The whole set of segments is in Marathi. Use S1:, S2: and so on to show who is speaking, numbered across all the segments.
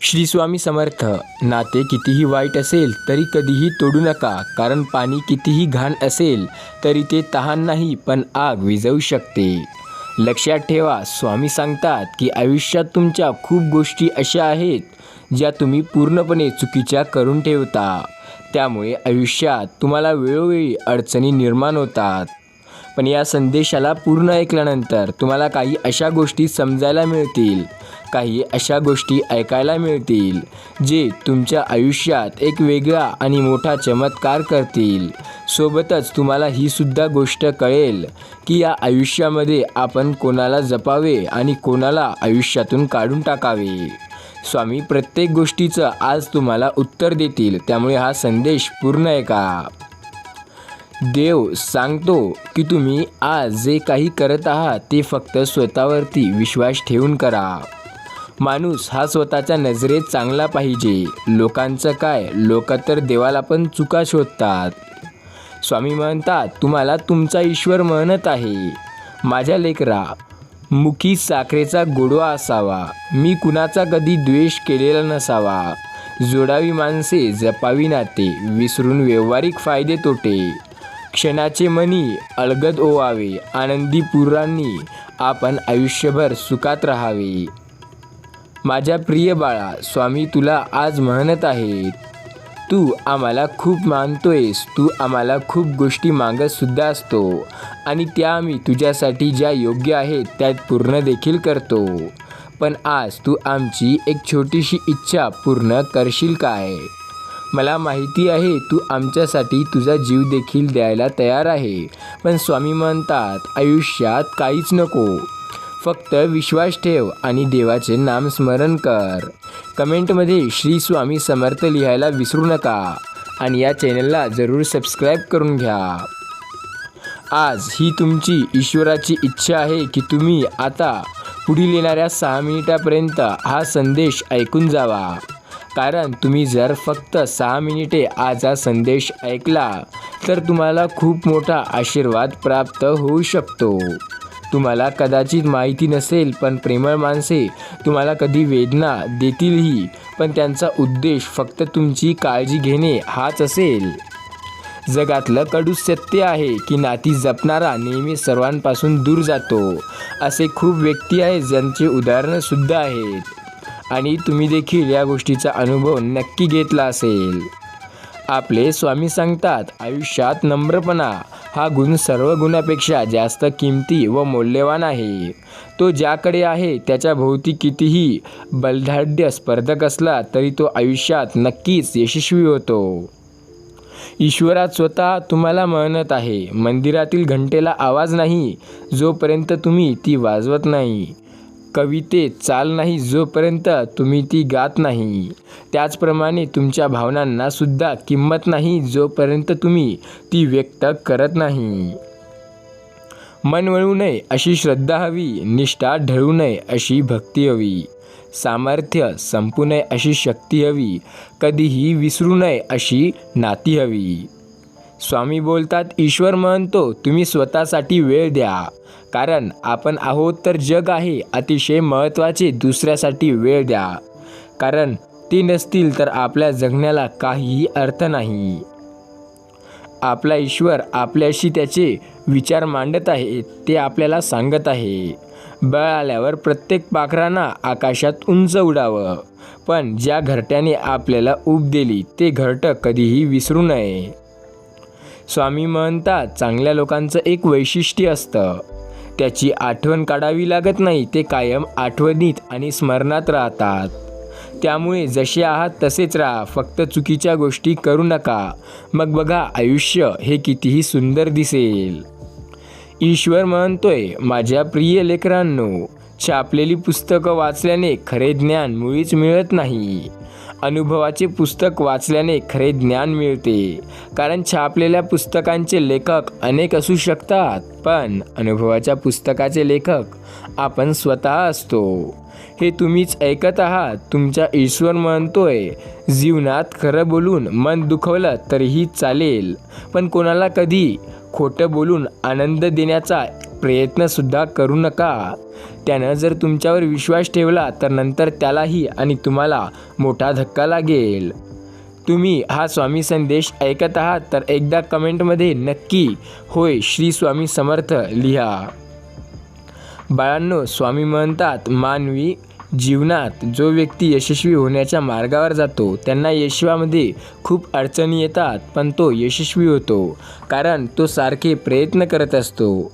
S1: श्री स्वामी समर्थ. नाते कितीही वाईट असेल तरी कधीही तोडू नका, कारण पाणी कितीही घाण असेल तरी ते तहान नाही पण आग विझवू शकते. लक्षात ठेवा, स्वामी सांगतात की आयुष्यात तुमच्या खूप गोष्टी अशा आहेत ज्या तुम्ही पूर्णपणे चुकीच्या करून ठेवता. त्यामुळे आयुष्यात तुम्हाला वेळोवेळी अडचणी निर्माण होतात. पण या संदेशाला पूर्ण ऐकल्यानंतर तुम्हाला काही अशा गोष्टी समजायला मिळतील, काही अशा गोष्टी ऐकायला मिळतील जे तुमच्या आयुष्यात एक वेगळा आणि मोठा चमत्कार करतील. सोबतच तुम्हाला ही सुद्धा गोष्ट कळेल की या आयुष्यामध्ये आपण कोणाला जपावे आणि कोणाला आयुष्यातून काढून टाकावे. स्वामी प्रत्येक गोष्टीचं आज तुम्हाला उत्तर देतील, त्यामुळे हा संदेश पूर्ण ऐका. देव सांगतो की तुम्ही आज जे काही करत आहात ते फक्त स्वतःवरती विश्वास ठेवून करा. माणूस हा स्वतःच्या नजरेत चांगला पाहिजे. लोकांचं काय, लोक तर देवाला पण चुका शोधतात. स्वामी म्हणतात, तुम्हाला तुमचा ईश्वर म्हणत आहे, माझ्या लेकरा, मुखी साखरेचा गोडवा असावा, मी कुणाचा कधी द्वेष केलेला नसावा. जोडावी माणसे, जपावी नाते, विसरून व्यावहारिक फायदे तोटे. क्षणाचे मनी अलगद ओवावे, आनंदी पुरांनी आपण आयुष्यभर सुखात राहावे. माझ्या प्रिय बाळा, स्वामी तुला आज म्हणत आहेत, तू आम्हाला खूप मानतोयस, तू आम्हाला खूप गोष्टी मागत सुद्धा असतो आणि त्या आम्ही तुझ्यासाठी ज्या योग्य आहेत त्यात पूर्ण देखील करतो. पण आज तू आमची एक छोटीशी इच्छा पूर्ण करशील काय? मला माहिती आहे तू आमच्यासाठी तुझा जीव देखील द्यायला तयार आहे. पण स्वामी म्हणतात, आयुष्यात काहीच नको, फक्त विश्वास ठेव आणि देवाचे नाम स्मरण कर. कमेंटमध्ये श्री स्वामी समर्थ लिहायला विसरू नका आणि या चॅनलला जरूर सबस्क्राईब करून घ्या. आज ही तुमची ईश्वराची इच्छा आहे की तुम्ही आता पुढील येणाऱ्या 6 मिनिटापर्यंत हा संदेश ऐकून जावा. कारण तुम्ही जर फक्त 6 मिनिटे आज हा संदेश ऐकला तर तुम्हाला खूप मोठा आशीर्वाद प्राप्त होऊ शकतो. तुम्हाला कदाचित माहिती नसेल, पण प्रेमळ माणसे तुम्हाला कधी वेदना देतीलही, पण त्यांचा उद्देश फक्त तुमची काळजी घेणे हाच असेल. जगातलं कडू सत्य आहे की नाती जपणारा नेहमी सर्वांपासून दूर जातो. असे खूप व्यक्ती आहेत ज्यांचे उदाहरणंसुद्धा आहेत आणि तुम्ही देखील या गोष्टीचा अनुभव नक्की घेतला असेल. आपले स्वामी सांगतात, आयुष्यात नम्रपणा हा गुण सर्व गुणापेक्षा जास्त किमती व मौल्यवान आहे. तो ज्याकडे आहे त्याच्या भोवती कितीही बलाढ्य स्पर्धक असला तरी तो आयुष्यात नक्कीच यशस्वी होतो. ईश्वरात स्वतः तुम्हाला म्हणत आहे, मंदिरातील घंटेला आवाज नाही जोपर्यंत तुम्ही ती वाजवत नाही, कवितेत चाल नाही जोपर्यंत तुम्ही ती गात नाही, त्याचप्रमाणे तुमच्या भावनांना सुद्धा किंमत नाही जोपर्यंत तुम्ही ती व्यक्त करत नाही. मन वळू नये अशी श्रद्धा हवी, निष्ठा ढळू नये अशी भक्ती हवी, सामर्थ्य संपू नये अशी शक्ती हवी, कधीही विसरू नये अशी नाती हवी. स्वामी बोलतात, ईश्वर म्हणतो, तुम्ही स्वतःसाठी वेळ द्या, कारण आपण आहोत तर जग आहे अतिशय महत्त्वाचे. दुसऱ्यासाठी वेळ द्या, कारण ते नसतील तर आपल्या जगण्याला काहीही अर्थ नाही. आपला ईश्वर आपल्याशी त्याचे विचार मांडत आहे, ते आपल्याला सांगत आहे, बळ आल्यावर प्रत्येक पाखरांना आकाशात उंच उडावं. पण ज्या घरट्याने आपल्याला ऊब दिली ते घरटं कधीही विसरू नये. स्वामी म्हणतात, चांगल्या लोकांचं एक वैशिष्ट्य असतं, त्याची आठवण काढावी लागत नाही, ते कायम आठवणीत आणि स्मरणात राहतात. त्यामुळे जसे आहात तसेच राहा, फक्त चुकीच्या गोष्टी करू नका. मग बघा आयुष्य हे कितीही सुंदर दिसेल. ईश्वर म्हणतोय, माझ्या प्रिय लेकरांनो, छापलेली पुस्तकं वाचल्याने खरे ज्ञान मुळीच मिळत नाही. अनुभवाचे पुस्तक वाचल्याने खरे ज्ञान मिळते. कारण छापलेल्या पुस्तकांचे लेखक अनेक असू शकतात, पण अनुभवाच्या पुस्तकाचे लेखक आपण स्वतः असतो. हे तुम्हीच ऐकत आहात. तुमचा ईश्वर म्हणतोय, जीवनात खरं बोलून मन दुखवलं तरीही चालेल, पण कोणाला कधी खोटं बोलून आनंद देण्याचा प्रयत्नसुद्धा करू नका. त्यानं जर तुमच्यावर विश्वास ठेवला तर नंतर त्यालाही आणि तुम्हाला मोठा धक्का लागेल. तुम्ही हा स्वामी संदेश ऐकत आहात तर एकदा कमेंटमध्ये नक्की होय श्री स्वामी समर्थ लिहा. बाळांनो, स्वामी म्हणतात मानवी जीवनात जो व्यक्ती यशस्वी होण्याच्या मार्गावर जातो त्यांना यशामध्ये खूप अडचणी येतात, पण तो यशस्वी होतो कारण तो सारखे प्रयत्न करत असतो.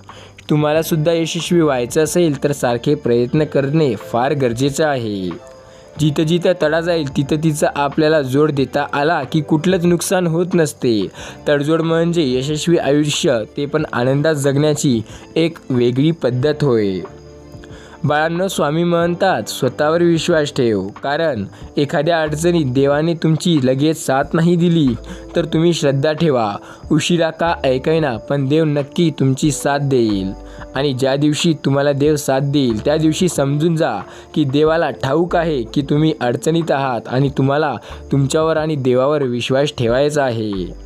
S1: तुम्हालासुद्धा यशस्वी व्हायचं असेल तर सारखे प्रयत्न करणे फार गरजेचं आहे. जिथं जिथं तडा जाईल तिथं तिचं आपल्याला जोड देता आला की कुठलंच नुकसान होत नसते. तडजोड म्हणजे यशस्वी आयुष्य, ते पण आनंदात जगण्याची एक वेगळी पद्धत होय. बाळांनो, स्वामी म्हणतात स्वतःवर विश्वास ठेव, कारण एखाद्या अडचणीत देवाने तुमची लगेच साथ नाही दिली तर तुम्ही श्रद्धा ठेवा. उशिरा का ऐकैना, पण देव नक्की तुमची साथ देईल. आणि ज्या दिवशी तुम्हाला देव साथ देईल त्या दिवशी समजून जा की देवाला ठाऊक आहे की तुम्ही अडचणीत आहात आणि तुम्हाला तुमच्यावर आणि देवावर विश्वास ठेवायचा आहे.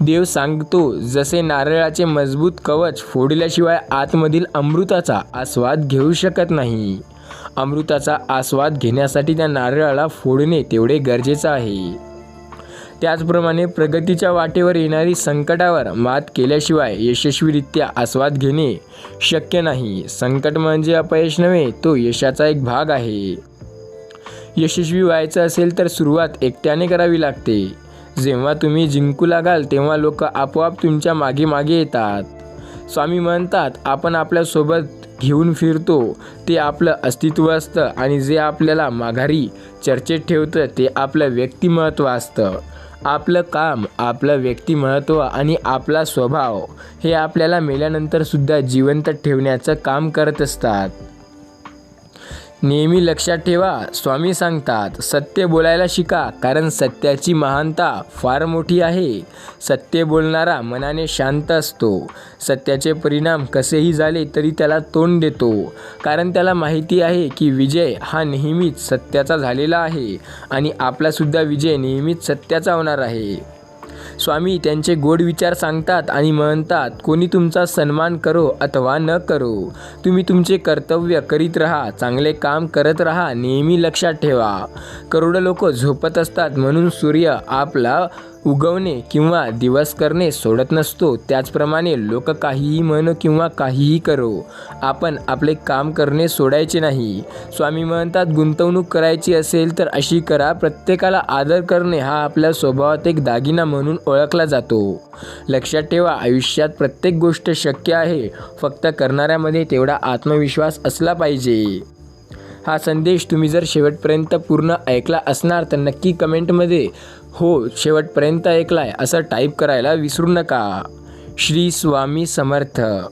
S1: देव सांगतो जसे नारळाचे मजबूत कवच फोडल्याशिवाय आतमधील अमृताचा आस्वाद घेऊ शकत नाही. अमृताचा आस्वाद घेण्यासाठी त्या नारळाला फोडणे तेवढे गरजेचं आहे. त्याचप्रमाणे प्रगतीच्या वाटेवर येणारी संकटावर मात केल्याशिवाय यशस्वीरित्या आस्वाद घेणे शक्य नाही. संकट म्हणजे अपयश नव्हे, तो यशाचा एक भाग आहे. यशस्वी व्हायचं असेल तर सुरुवात एकट्याने करावी लागते. जेव्हा तुम्ही जिंकू लागाल तेव्हा लोक आपोआप तुमच्या मागे मागे येतात. स्वामी म्हणतात आपण आपल्यासोबत घेऊन फिरतो ते आपलं अस्तित्व असतं आणि जे आपल्याला माघारी चर्चेत ठेवतं ते आपलं व्यक्तिमत्व असतं. आपलं काम, आपलं व्यक्तिमत्व आणि आपला स्वभाव हे आपल्याला मेल्यानंतरसुद्धा जिवंत ठेवण्याचं काम करत असतात. नेहमी लक्षात ठेवा, स्वामी सांगतात सत्य बोलायला शिका, कारण सत्याची महानता फार मोठी आहे. सत्य बोलणारा मनाने शांत असतो. सत्याचे परिणाम कसेही झाले तरी त्याला तोंड देतो, कारण त्याला माहिती आहे की विजय हा नेहमीच सत्याचा झालेला आहे आणि आपलासुद्धा विजय नेहमीच सत्याचा होणार आहे. स्वामी त्यांचे गोड विचार सांगतात आणि म्हणतात कोणी तुमचा सन्मान करो अथवा न करो, तुम्ही तुमचे कर्तव्य करीत राहा, चांगले काम करत राहा. नेहमी लक्षात ठेवा, करोडो लोक झोपत असतात म्हणून सूर्य आपला उगवणे किंवा दिवस करणे सोडत नसतो. त्याचप्रमाणे लोक काहीही म्हणो किंवा काहीही करो, आपण आपले काम करणे सोडायचे नाही. स्वामी म्हणतात गुंतवणूक करायची असेल तर अशी करा, प्रत्येकाला आदर करणे हा आपल्या स्वभावात एक दागिना म्हणून ओळखला जातो. लक्षात ठेवा, आयुष्यात प्रत्येक गोष्ट शक्य आहे, फक्त करणाऱ्यामध्ये तेवढा आत्मविश्वास असला पाहिजे. हा संदेश तुम्ही जर शेवटपर्यंत पूर्ण ऐकला असणार तर नक्की कमेंटमध्ये हो शेवटपर्यंत ऐकलाय असं टाईप करायला विसरू नका. श्री स्वामी समर्थ.